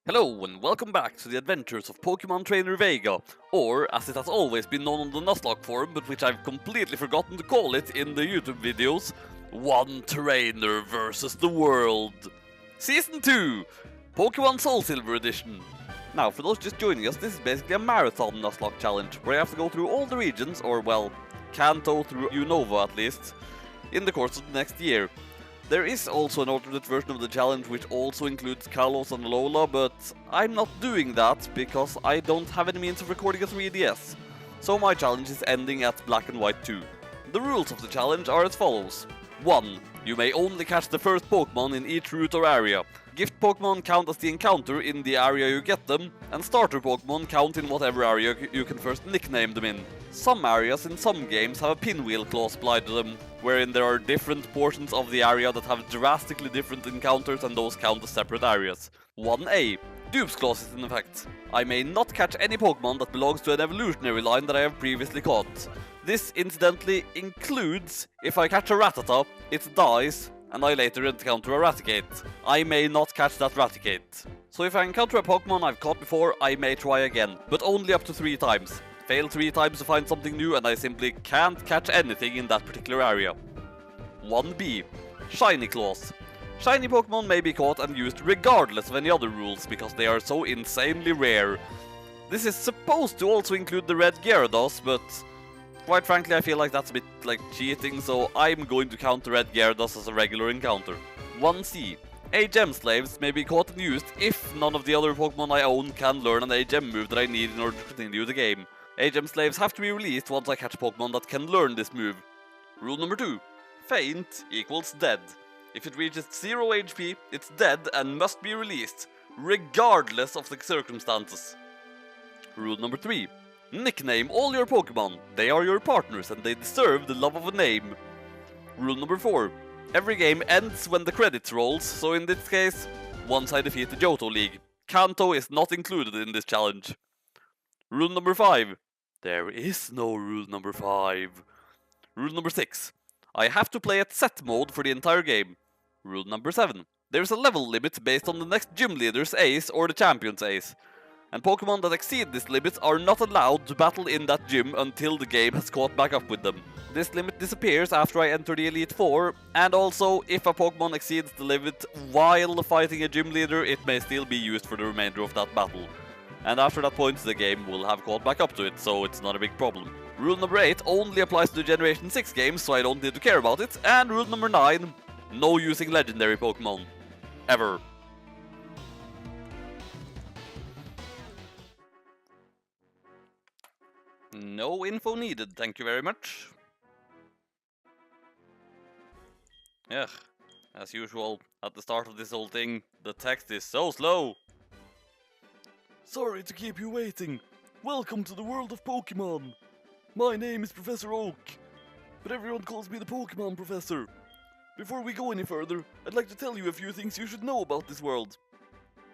Hello and welcome back to the adventures of Pokemon Trainer Vega, or as it has always been known on the Nuzlocke forum, but which I've completely forgotten to call it in the YouTube videos, One Trainer versus the World. Season 2, Pokemon Soul Silver Edition. Now, for those just joining us, this is basically a marathon Nuzlocke challenge, where you have to go through all the regions, or well, Kanto through Unova at least, in the course of the next year. There is also an alternate version of the challenge which also includes Kalos and Alola, but I'm not doing that because I don't have any means of recording a 3DS. So my challenge is ending at Black and White 2. The rules of the challenge are as follows. 1. You may only catch the first Pokemon in each route or area. Gift Pokemon count as the encounter in the area you get them, and starter Pokemon count in whatever area you can first nickname them in. Some areas in some games have a pinwheel clause applied to them, wherein there are different portions of the area that have drastically different encounters and those count as separate areas. 1A. Dupes Clause is in effect. I may not catch any Pokemon that belongs to an evolutionary line that I have previously caught. This incidentally includes if I catch a Rattata, it dies, and I later encounter a Raticate. I may not catch that Raticate. So if I encounter a Pokemon I've caught before, I may try again, but only up to 3 times. Fail 3 times to find something new and I simply can't catch anything in that particular area. 1B. Shiny Clause. Shiny Pokemon may be caught and used regardless of any other rules because they are so insanely rare. This is supposed to also include the red Gyarados, but quite frankly I feel like that's a bit like cheating, so I'm going to count the red Gyarados as a regular encounter. 1C. A-Gem Slaves may be caught and used if none of the other Pokemon I own can learn an A-Gem move that I need in order to continue the game. A-Gem Slaves have to be released once I catch Pokemon that can learn this move. Rule number 2. Faint equals dead. If it reaches 0 HP, it's dead and must be released, regardless of the circumstances. Rule number 3. Nickname all your Pokemon. They are your partners and they deserve the love of a name. Rule number 4. Every game ends when the credits rolls, so in this case, once I defeat the Johto League. Kanto is not included in this challenge. Rule number 5. There is no rule number 5. Rule number 6. I have to play at set mode for the entire game. Rule number 7. There's a level limit based on the next gym leader's ace or the champion's ace. And Pokemon that exceed this limit are not allowed to battle in that gym until the game has caught back up with them. This limit disappears after I enter the Elite Four, and also if a Pokemon exceeds the limit while fighting a gym leader, it may still be used for the remainder of that battle. And after that point, the game will have caught back up to it, so it's not a big problem. Rule number 8 only applies to the Generation 6 games, so I don't need to care about it. And rule number 9, no using legendary Pokemon. Ever. No info needed, thank you very much. Ugh, as usual, at the start of this whole thing, the text is so slow. Sorry to keep you waiting. Welcome to the world of Pokemon. My name is Professor Oak, but everyone calls me the Pokemon Professor. Before we go any further, I'd like to tell you a few things you should know about this world.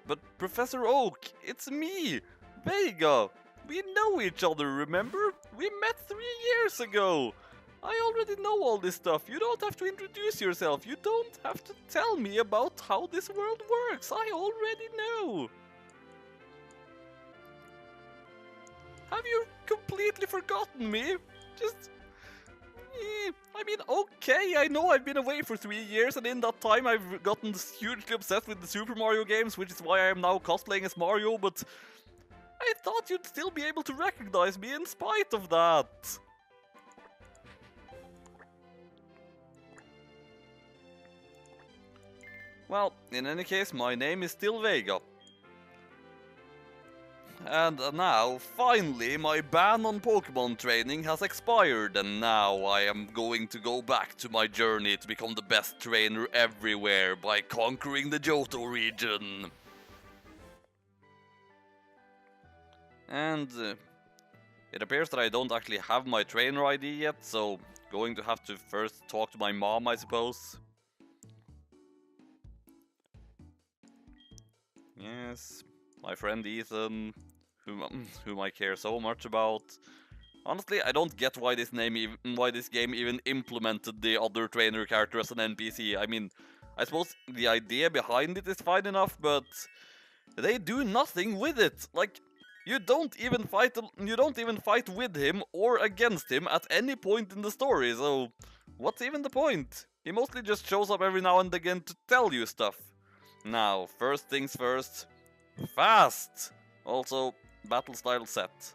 But Professor Oak, it's me, Vega. We know each other, remember? We met 3 years ago. I already know all this stuff. You don't have to introduce yourself. You don't have to tell me about how this world works. I already know. Have you completely forgotten me? I mean, okay, I know I've been away for 3 years, and in that time I've gotten hugely obsessed with the Super Mario games, which is why I am now cosplaying as Mario, but I thought you'd still be able to recognize me in spite of that. Well, in any case, my name is still Vega. And now, finally, my ban on Pokemon training has expired, and now I am going to go back to my journey to become the best trainer everywhere by conquering the Johto region. And it appears that I don't actually have my trainer ID yet, so going to have to first talk to my mom, I suppose. Yes, my friend Ethan, whom I care so much about. Honestly, I don't get why this game even implemented the other trainer character as an NPC. I mean, I suppose the idea behind it is fine enough, but they do nothing with it. Like, you don't even fight with him or against him at any point in the story, so what's even the point? He mostly just shows up every now and again to tell you stuff. Now, first things first, fast! Also, battle style set.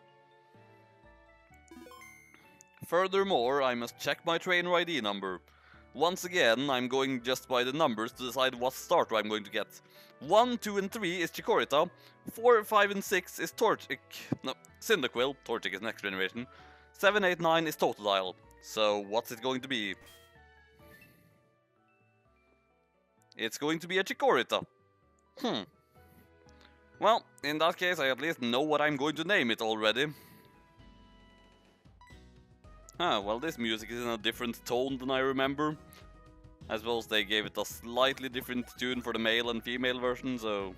Furthermore, I must check my trainer ID number. Once again, I'm going just by the numbers to decide what starter I'm going to get. 1, 2, and 3 is Chikorita. 4, 5, and 6 is Cyndaquil. Torchic is next generation. 7, 8, 9 is Totodile. So, what's it going to be? It's going to be a Chikorita. Well, in that case, I at least know what I'm going to name it already. Well, this music is in a different tone than I remember. I suppose they gave it a slightly different tune for the male and female version, so...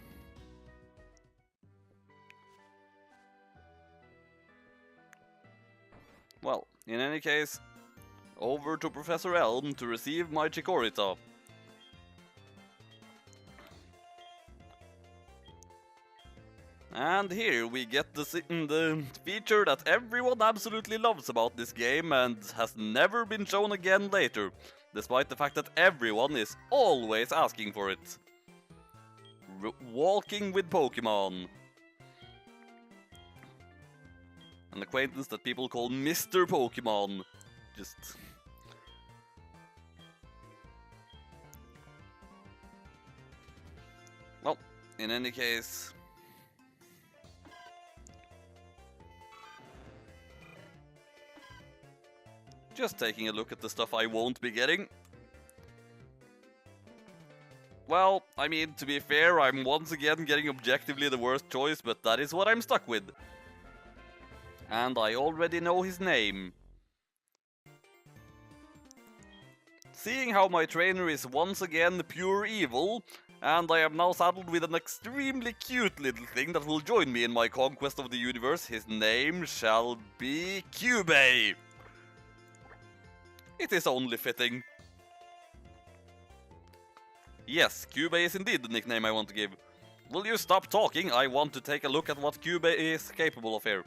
Well, in any case, over to Professor Elm to receive my Chikorita. And here we get the feature that everyone absolutely loves about this game and has never been shown again later, despite the fact that everyone is always asking for it. Walking with Pokémon. An acquaintance that people call Mr. Pokémon. Just... Well, in any case... Just taking a look at the stuff I won't be getting. Well, I mean, to be fair, I'm once again getting objectively the worst choice, but that is what I'm stuck with. And I already know his name. Seeing how my trainer is once again pure evil, and I am now saddled with an extremely cute little thing that will join me in my conquest of the universe, his name shall be Cubey. It is only fitting. Yes, Cubey is indeed the nickname I want to give. Will you stop talking? I want to take a look at what Cubey is capable of here.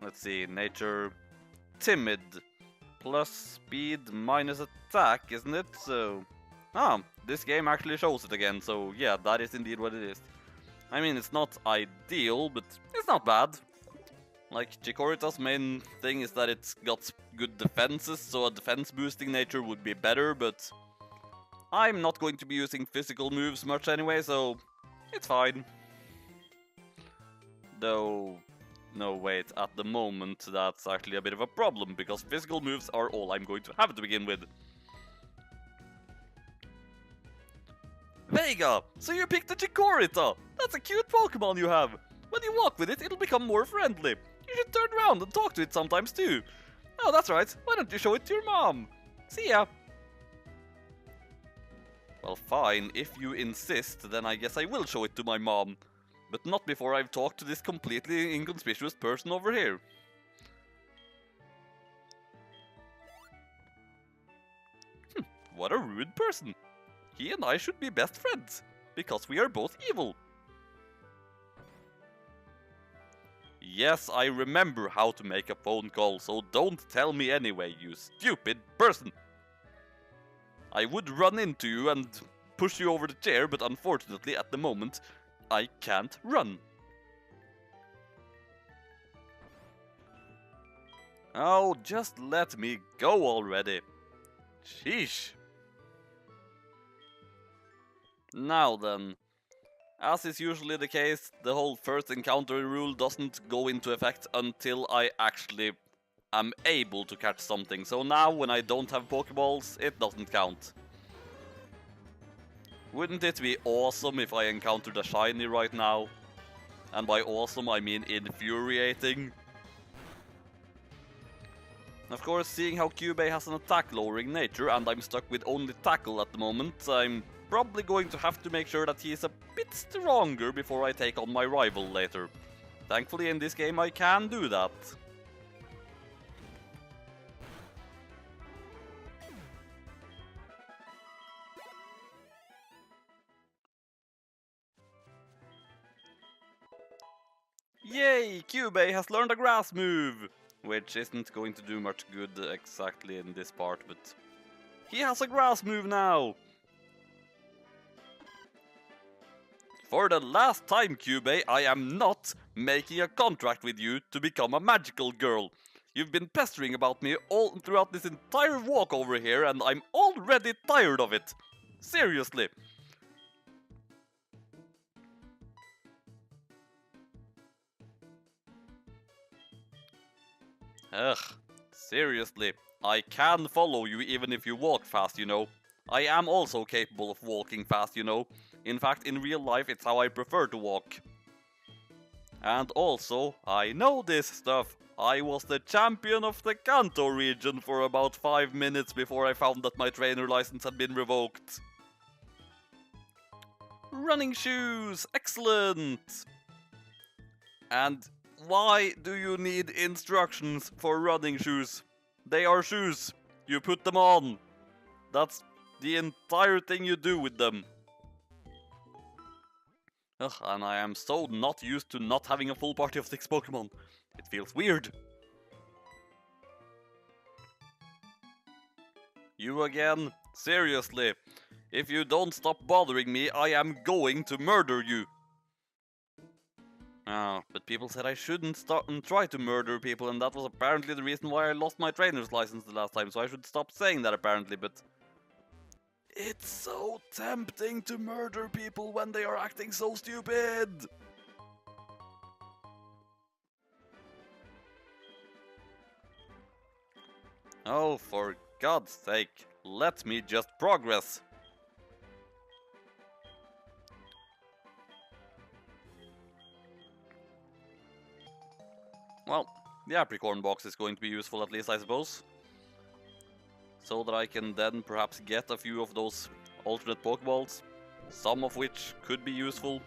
Let's see, nature... timid. Plus speed minus attack, isn't it? So... this game actually shows it again, so yeah, that is indeed what it is. I mean, it's not ideal, but it's not bad. Like, Chikorita's main thing is that it's got good defenses, so a defense boosting nature would be better, but I'm not going to be using physical moves much anyway, so it's fine. Though, no wait, at the moment that's actually a bit of a problem, because physical moves are all I'm going to have to begin with. Vega! So you picked a Chikorita! That's a cute Pokemon you have! When you walk with it, it'll become more friendly. You should turn around and talk to it sometimes too. Oh, that's right. Why don't you show it to your mom? See ya. Well, fine. If you insist, then I guess I will show it to my mom. But not before I've talked to this completely inconspicuous person over here. What a rude person. He and I should be best friends, because we are both evil. Yes, I remember how to make a phone call, so don't tell me anyway, you stupid person! I would run into you and push you over the chair, but unfortunately, at the moment, I can't run. Oh, just let me go already. Sheesh. Now then. As is usually the case, the whole first encounter rule doesn't go into effect until I actually am able to catch something. So now, when I don't have Pokeballs, it doesn't count. Wouldn't it be awesome if I encountered a shiny right now? And by awesome, I mean infuriating. Of course, seeing how Cubey has an attack-lowering nature and I'm stuck with only Tackle at the moment, I'm probably going to have to make sure that he is a bit stronger before I take on my rival later. Thankfully in this game I can do that. Yay! Cubey has learned a grass move! Which isn't going to do much good exactly in this part, but he has a grass move now! For the last time, Cubey, I am not making a contract with you to become a magical girl. You've been pestering about me all throughout this entire walk over here, and I'm already tired of it. Seriously. Ugh, seriously. I can follow you even if you walk fast, you know. I am also capable of walking fast, you know. In fact, in real life, it's how I prefer to walk. And also, I know this stuff. I was the champion of the Kanto region for about 5 minutes before I found that my trainer license had been revoked. Running shoes! Excellent! And why do you need instructions for running shoes? They are shoes. You put them on. That's the entire thing you do with them. Ugh, and I am so not used to not having a full party of 6 Pokemon. It feels weird. You again? Seriously. If you don't stop bothering me, I am going to murder you. Ah, but people said I shouldn't start and try to murder people, and that was apparently the reason why I lost my trainer's license the last time, so I should stop saying that apparently, but... It's so tempting to murder people when they are acting so stupid! Oh, for God's sake, let me just progress! Well, the Apricorn box is going to be useful at least, I suppose. So that I can then perhaps get a few of those alternate Pokeballs. Some of which could be useful.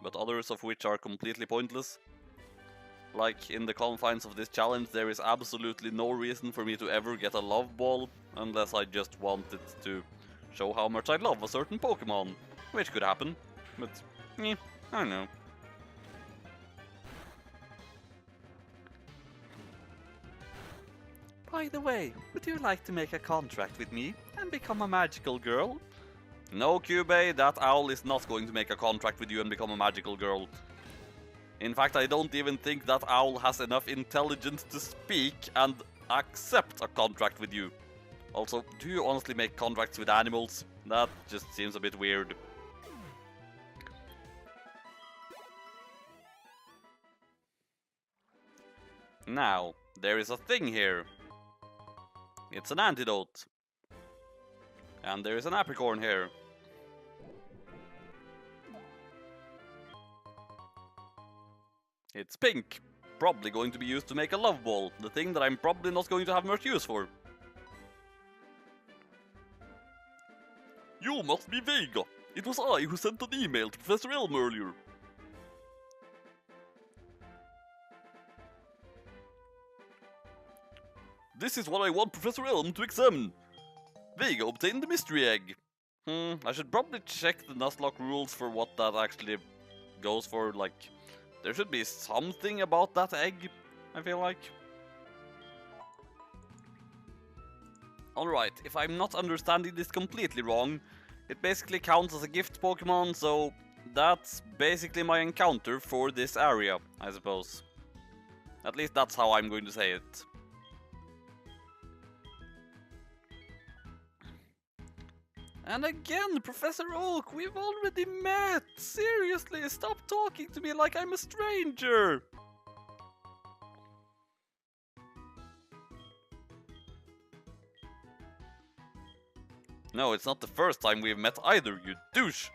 But others of which are completely pointless. Like, in the confines of this challenge, there is absolutely no reason for me to ever get a Love Ball, unless I just wanted to show how much I love a certain Pokemon. Which could happen, but, I don't know. By the way, would you like to make a contract with me and become a magical girl? No, Cubey, that owl is not going to make a contract with you and become a magical girl. In fact, I don't even think that owl has enough intelligence to speak and accept a contract with you. Also, do you honestly make contracts with animals? That just seems a bit weird. Now, there is a thing here. It's an antidote. And there is an apricorn here. It's pink. Probably going to be used to make a love ball, the thing that I'm probably not going to have much use for. You must be Vega. It was I who sent an email to Professor Elm earlier. This is what I want Professor Elm to examine. Vega obtained the mystery egg. I should probably check the Nuzlocke rules for what that actually goes for, like... There should be something about that egg, I feel like. Alright, if I'm not understanding this completely wrong, it basically counts as a gift Pokemon, so that's basically my encounter for this area, I suppose. At least that's how I'm going to say it. And again, Professor Oak, we've already met! Seriously, stop talking to me like I'm a stranger! No, it's not the first time we've met either, you douche!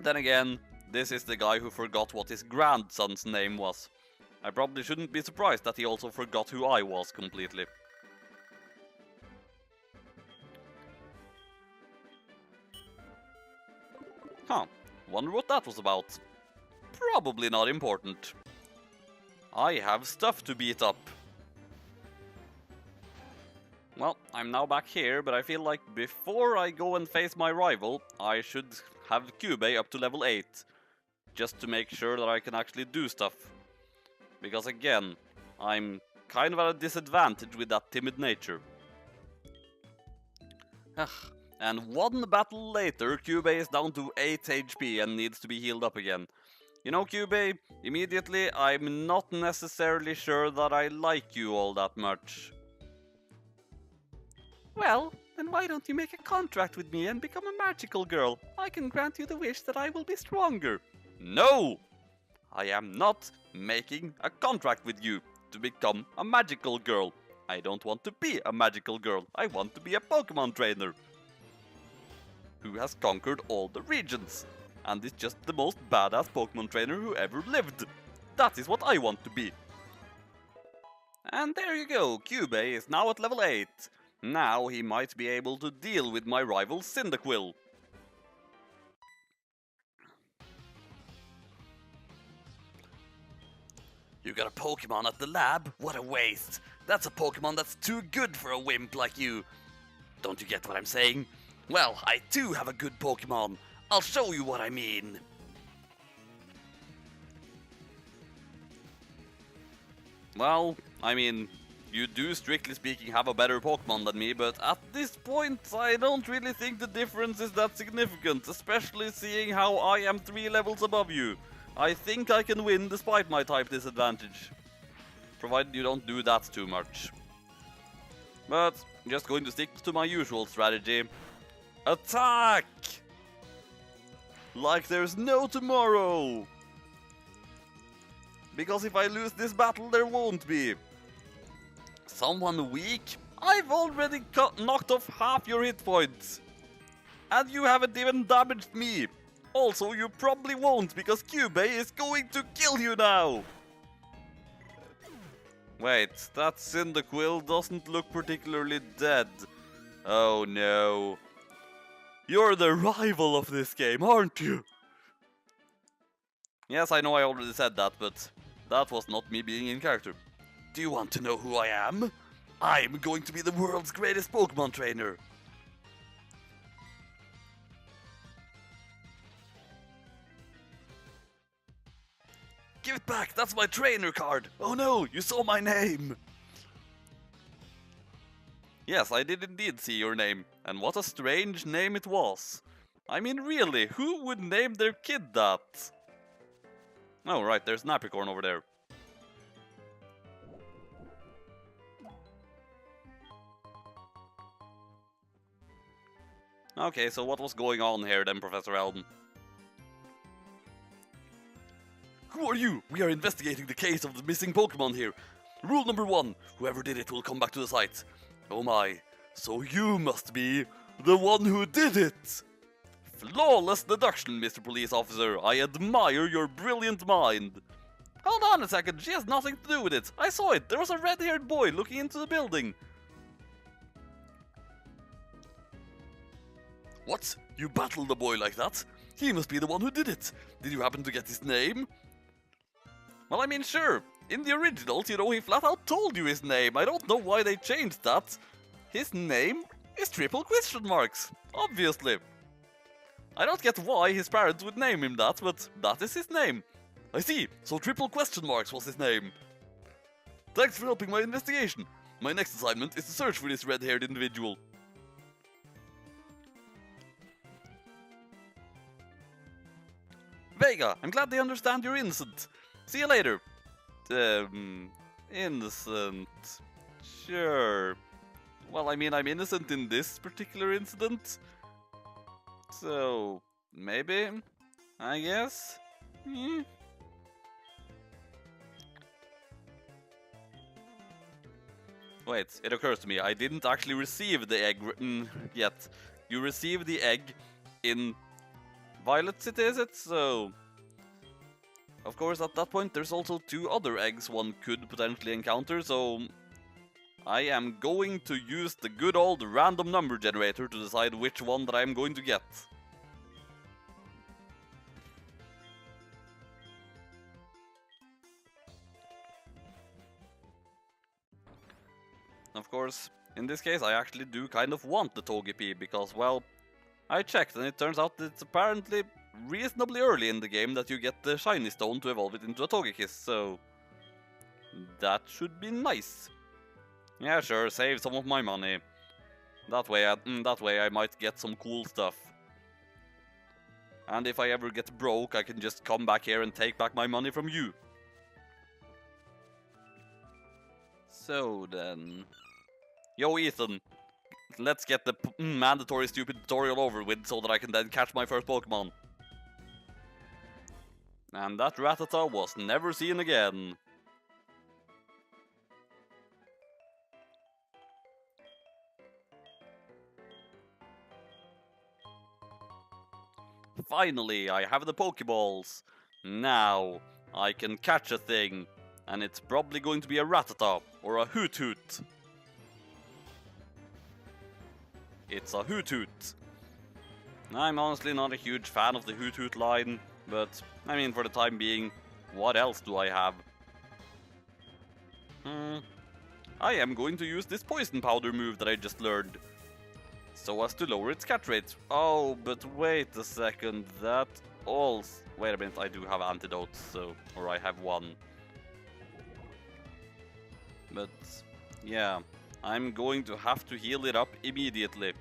Then again, this is the guy who forgot what his grandson's name was. I probably shouldn't be surprised that he also forgot who I was completely. Huh, wonder what that was about. Probably not important. I have stuff to beat up. Well, I'm now back here, but I feel like before I go and face my rival, I should have Cubey up to level 8. Just to make sure that I can actually do stuff. Because again, I'm kind of at a disadvantage with that timid nature. And one battle later, Cubey is down to 8 HP and needs to be healed up again. You know, Cubey, immediately I'm not necessarily sure that I like you all that much. Well, then why don't you make a contract with me and become a magical girl? I can grant you the wish that I will be stronger. No! I am not making a contract with you to become a magical girl. I don't want to be a magical girl. I want to be a Pokemon trainer who has conquered all the regions and is just the most badass Pokemon trainer who ever lived. That is what I want to be. And there you go, Cubey is now at level 8. Now he might be able to deal with my rival Cyndaquil. You got a Pokemon at the lab? What a waste! That's a Pokemon that's too good for a wimp like you. Don't you get what I'm saying? Well, I too have a good Pokemon. I'll show you what I mean. Well, I mean, you do strictly speaking have a better Pokemon than me, but at this point I don't really think the difference is that significant, especially seeing how I am 3 levels above you. I think I can win despite my type disadvantage. Provided you don't do that too much. But, just going to stick to my usual strategy. Attack! Like there's no tomorrow! Because if I lose this battle, there won't be. Someone weak? I've already knocked off half your hit points. And you haven't even damaged me. Also, you probably won't, because Cubey is going to kill you now! Wait, that Cyndaquil doesn't look particularly dead. Oh no. You're the rival of this game, aren't you? Yes, I know I already said that, but that was not me being in character. Do you want to know who I am? I'm going to be the world's greatest Pokemon trainer. Give it back, that's my trainer card! Oh no, you saw my name! Yes, I did indeed see your name, and what a strange name it was. I mean, really, who would name their kid that? Oh, right, there's an apricorn over there. Okay, so what was going on here then, Professor Elton? Who are you? We are investigating the case of the missing Pokemon here. Rule number 1, whoever did it will come back to the site. Oh my, so you must be the one who did it! Flawless deduction, Mr. Police Officer. I admire your brilliant mind. Hold on a second, she has nothing to do with it. I saw it, there was a red-haired boy looking into the building. What? You battled a boy like that? He must be the one who did it. Did you happen to get his name? Well, I mean, sure. In the originals, you know, he flat out told you his name. I don't know why they changed that. His name is triple question marks, obviously. I don't get why his parents would name him that, but that is his name. I see, so triple question marks was his name. Thanks for helping my investigation. My next assignment is to search for this red-haired individual. Vega, I'm glad they understand you're innocent. See you later. Innocent. Sure. Well, I mean, I'm innocent in this particular incident. So, maybe? I guess? Wait, it occurs to me, I didn't actually receive the egg yet. You received the egg in Violet City, is it? So, of course, at that point, there's also 2 other eggs one could potentially encounter, so I am going to use the good old random number generator to decide which one that I'm going to get. Of course, in this case I actually do kind of want the Togepi, because, well, I checked and it turns out that it's apparently reasonably early in the game that you get the shiny stone to evolve it into a Togekiss, so that should be nice. Yeah, sure, save some of my money. That way I might get some cool stuff. And if I ever get broke, I can just come back here and take back my money from you. So then... Yo, Ethan. Let's get the mandatory stupid tutorial over with so that I can then catch my first Pokemon. And that Rattata was never seen again. Finally, I have the Pokeballs. Now, I can catch a thing. And it's probably going to be a Rattata or a Hoot Hoot. It's a Hoot Hoot. I'm honestly not a huge fan of the Hoot Hoot line, but, I mean, for the time being, what else do I have? I am going to use this Poison Powder move that I just learned, so as to lower its catch rate. Oh, but wait a second, that also... Wait a minute, I do have antidotes, so... Or I have one. But, yeah, I'm going to have to heal it up immediately.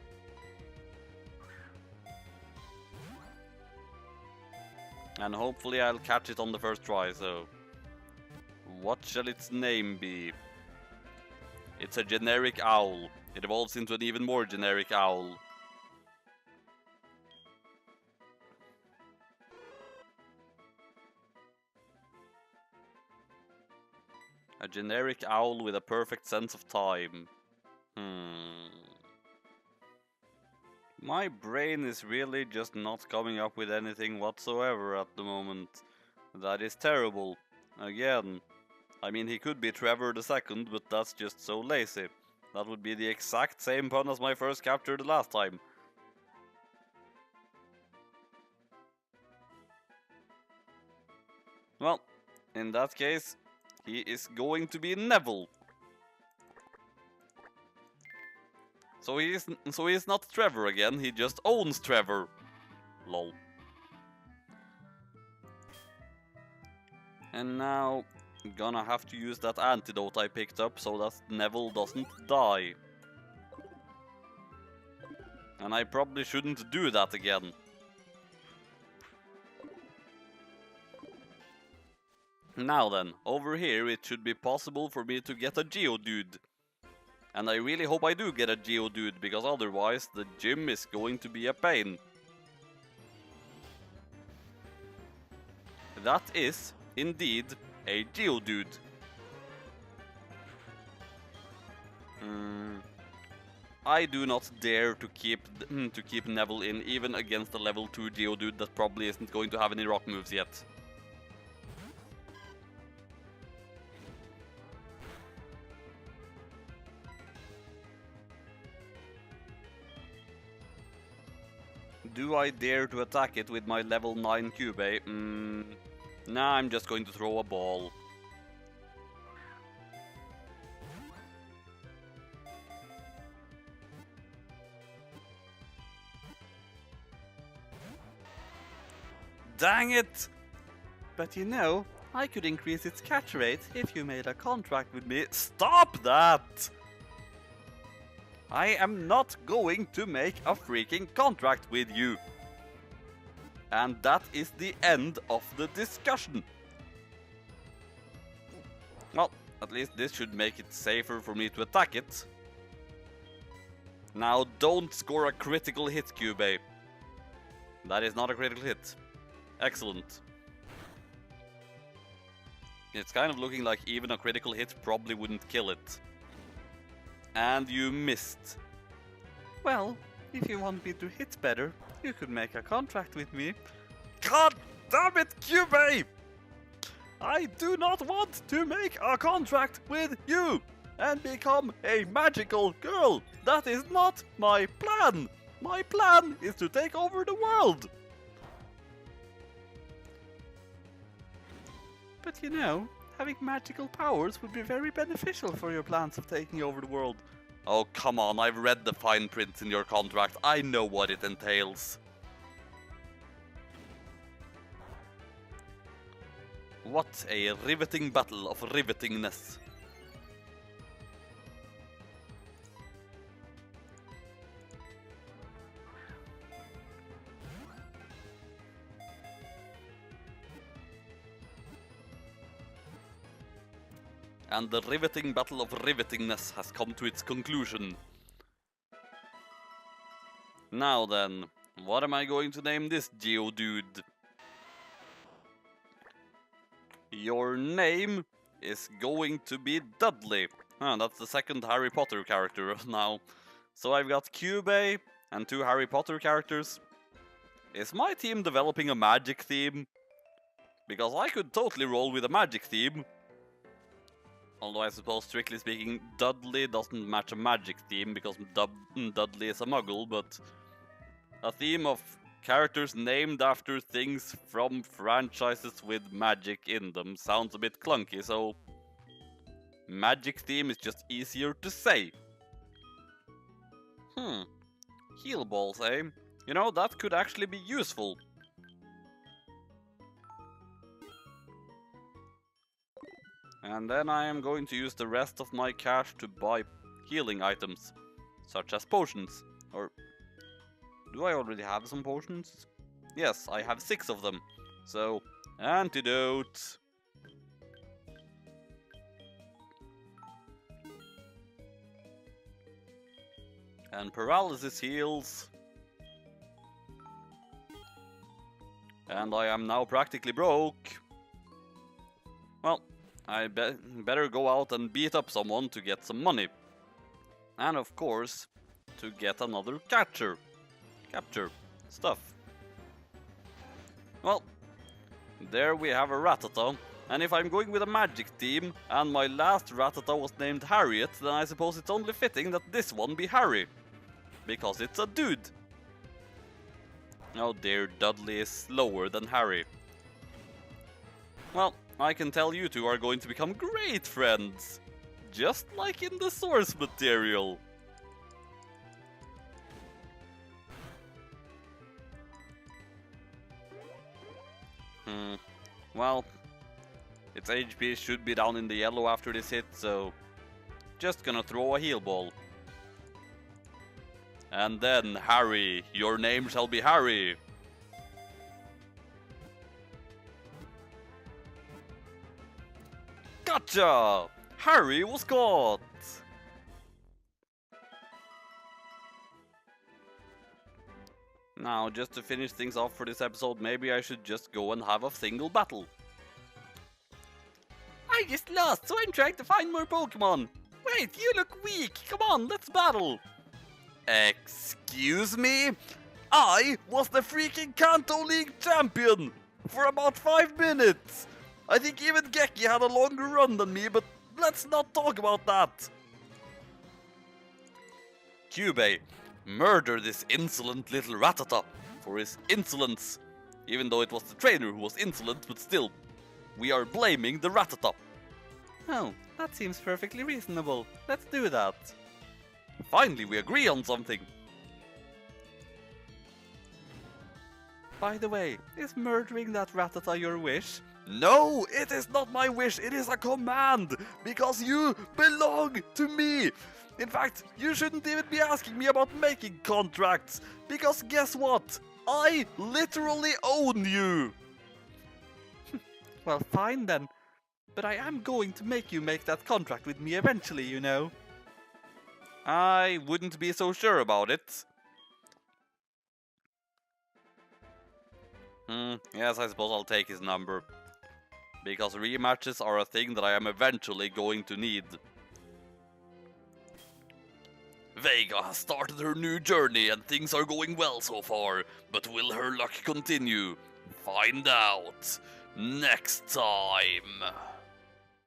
And hopefully I'll catch it on the first try, so... What shall its name be? It's a generic owl. It evolves into an even more generic owl. A generic owl with a perfect sense of time. My brain is really just not coming up with anything whatsoever at the moment. That is terrible. Again. I mean, he could be Trevor the Second, but that's just so lazy. That would be the exact same pun as my first capture the last time. Well, in that case, he is going to be Neville. So he's not Trevor again, he just owns Trevor. Lol. And now, I'm gonna have to use that antidote I picked up so that Neville doesn't die. And I probably shouldn't do that again. Now then, over here it should be possible for me to get a Geodude. And I really hope I do get a Geodude, because otherwise the gym is going to be a pain. That is, indeed, a Geodude. I do not dare to keep Neville in, even against a level 2 Geodude that probably isn't going to have any rock moves yet. Do I dare to attack it with my level 9 Cubase? Nah, I'm just going to throw a ball. Dang it! But you know, I could increase its catch rate if you made a contract with me. Stop that! I am not going to make a freaking contract with you. And that is the end of the discussion. Well, at least this should make it safer for me to attack it. Now don't score a critical hit, Cubase. That is not a critical hit. Excellent. It's kind of looking like even a critical hit probably wouldn't kill it. And you missed. Well, if you want me to hit better, you could make a contract with me. God damn it, Cubase! I do not want to make a contract with you and become a magical girl. That is not my plan. My plan is to take over the world. But you know, having magical powers would be very beneficial for your plans of taking over the world. Oh, come on, I've read the fine print in your contract. I know what it entails. What a riveting battle of rivetingness. And the riveting battle of rivetingness has come to its conclusion. Now then, what am I going to name this Geodude? Your name is going to be Dudley. Ah, that's the second Harry Potter character now. So I've got Cubey and 2 Harry Potter characters. Is my team developing a magic theme? Because I could totally roll with a magic theme. Although I suppose, strictly speaking, Dudley doesn't match a magic theme because Dudley is a muggle, but a theme of characters named after things from franchises with magic in them sounds a bit clunky, so magic theme is just easier to say. Heal balls, eh? You know, that could actually be useful. And then I am going to use the rest of my cash to buy healing items, such as potions. Or do I already have some potions? Yes, I have 6 of them. So, antidote. And paralysis heals. And I am now practically broke. Well, I better go out and beat up someone to get some money. And of course, to get another capture stuff. Well, there we have a Rattata. And if I'm going with a magic team, and my last Rattata was named Harriet, then I suppose it's only fitting that this one be Harry. Because it's a dude. Oh dear, Dudley is slower than Harry. Well, I can tell you two are going to become great friends. Just like in the source material. Well, its HP should be down in the yellow after this hit, so just gonna throw a heal ball. And then, Harry, your name shall be Harry. Gotcha! Harry was caught! Now, just to finish things off for this episode, maybe I should just go and have a single battle. I just lost, so I'm trying to find more Pokemon. Wait, you look weak. Come on, let's battle. Excuse me? I was the freaking Kanto League champion for about 5 minutes. I think even Geki had a longer run than me, but let's not talk about that. Cubey, murder this insolent little Rattata for his insolence. Even though it was the trainer who was insolent, but still, we are blaming the Rattata. Oh, that seems perfectly reasonable. Let's do that. Finally, we agree on something. By the way, is murdering that Rattata your wish? No, it is not my wish, it is a command, because you belong to me. In fact, you shouldn't even be asking me about making contracts, because guess what? I literally own you! Well, fine then. But I am going to make you make that contract with me eventually, you know. I wouldn't be so sure about it. Yes, I suppose I'll take his number. Because rematches are a thing that I am eventually going to need. Vega has started her new journey and things are going well so far, but will her luck continue? Find out next time.